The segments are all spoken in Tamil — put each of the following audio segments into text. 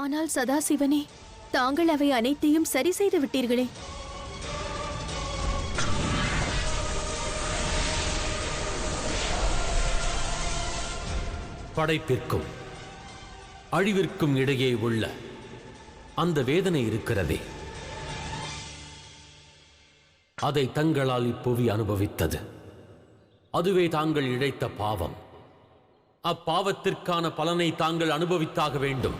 ஆனால் சதாசிவனே, தாங்கள் அவை அனைத்தையும் சரி செய்து விட்டீர்களே. படைப்பிற்கும் அழிவிற்கும் இடையே உள்ள அந்த வேதனை இருக்கிறதே, அதை தங்களால் இப்புவி அனுபவித்தது. அதுவே தாங்கள் இழைத்த பாவம். அப்பாவத்திற்கான பலனை தாங்கள் அனுபவித்தாக வேண்டும்.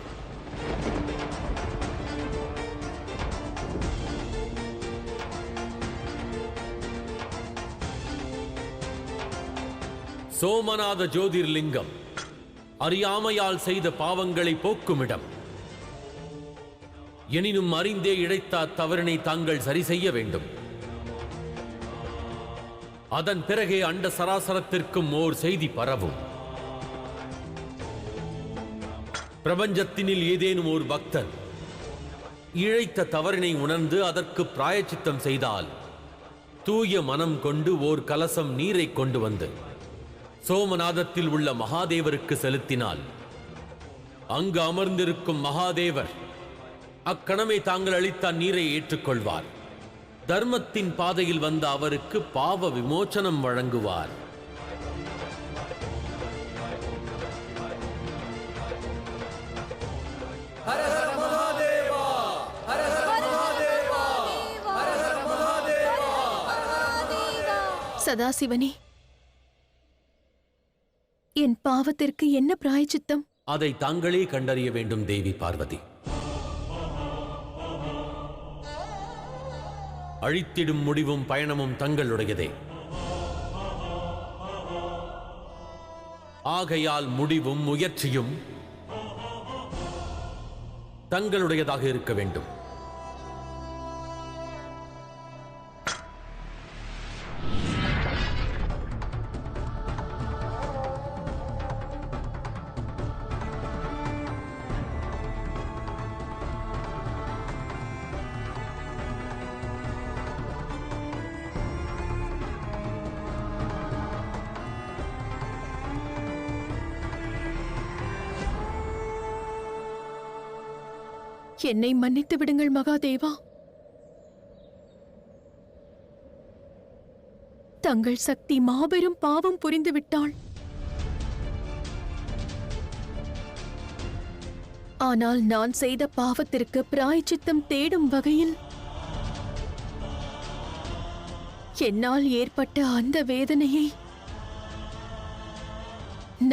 சோமநாத ஜோதிர்லிங்கம் அறியாமையால் செய்த பாவங்களை போக்குமிடம். எனினும் அறிந்தே இழைத்த அத்தவறினை தாங்கள் சரி செய்ய வேண்டும். அதன் பிறகே அண்ட சராசரத்திற்கும் ஓர் செய்தி பரவும். பிரபஞ்சத்தினில் ஏதேனும் ஒரு பக்தன் இழைத்த தவறினை உணர்ந்து அதற்கு பிராயச்சித்தம் செய்தால், தூய மனம் கொண்டு ஓர் கலசம் நீரை கொண்டு வந்து சோமநாதத்தில் உள்ள மகாதேவருக்கு செலுத்தினால், அங்கு அமர்ந்திருக்கும் மகாதேவர் அக்கணமே தாங்கள் அளித்த நீரை ஏற்றுக்கொள்வார். தர்மத்தின் பாதையில் வந்த அவருக்கு பாவ விமோச்சனம் வழங்குவார். சதாசிவனே, என் பாவத்திற்கு என்ன பிராயச்சித்தம்? அதை தாங்களே கண்டறிய வேண்டும் தேவி பார்வதி. அழித்திடும் முடிவும் பயணமும் தங்களுடையதே. ஆகையால் முடிவும் முயற்சியும் தங்களுடையதாக இருக்க வேண்டும். என்னை மன்னித்து விடுங்கள் மகாதேவா. தங்கள் சக்தி மாபெரும் பாவம் புரிந்துவிட்டாள். ஆனால் நான் செய்த பாவத்திற்கு பிராயச்சித்தம் தேடும் வகையில் என்னால் ஏற்பட்ட அந்த வேதனையை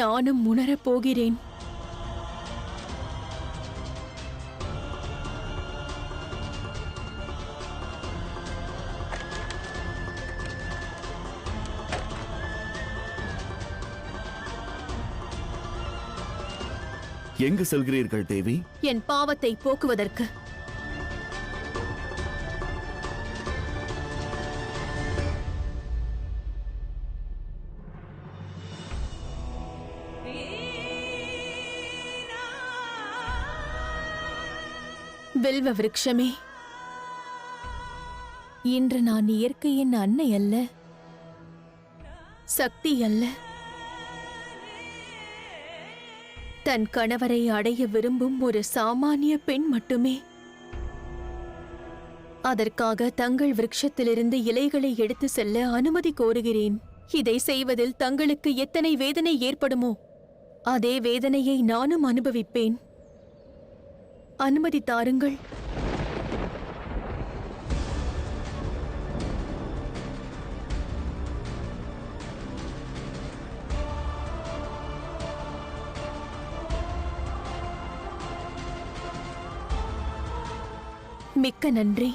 நானும் உணரப் போகிறேன். எங்கு செல்கிறீர்கள் தேவி? என் பாவத்தை போக்குவதற்கு. வில்வ விருட்சமே, இன்று நான் இயற்கையின் அன்னை அல்ல, சக்தி அல்ல. தன் கணவரை அடைய விரும்பும் ஒரு சாமானிய பெண் மட்டுமே. அதற்காக தங்கள் விருட்சத்திலிருந்து இலைகளை எடுத்து செல்ல அனுமதி கோருகிறேன். இதை செய்வதில் தங்களுக்கு எத்தனை வேதனை ஏற்படுமோ அதே வேதனையை நானும் அனுபவிப்பேன். அனுமதி தாருங்கள். மிக்க நன்றி.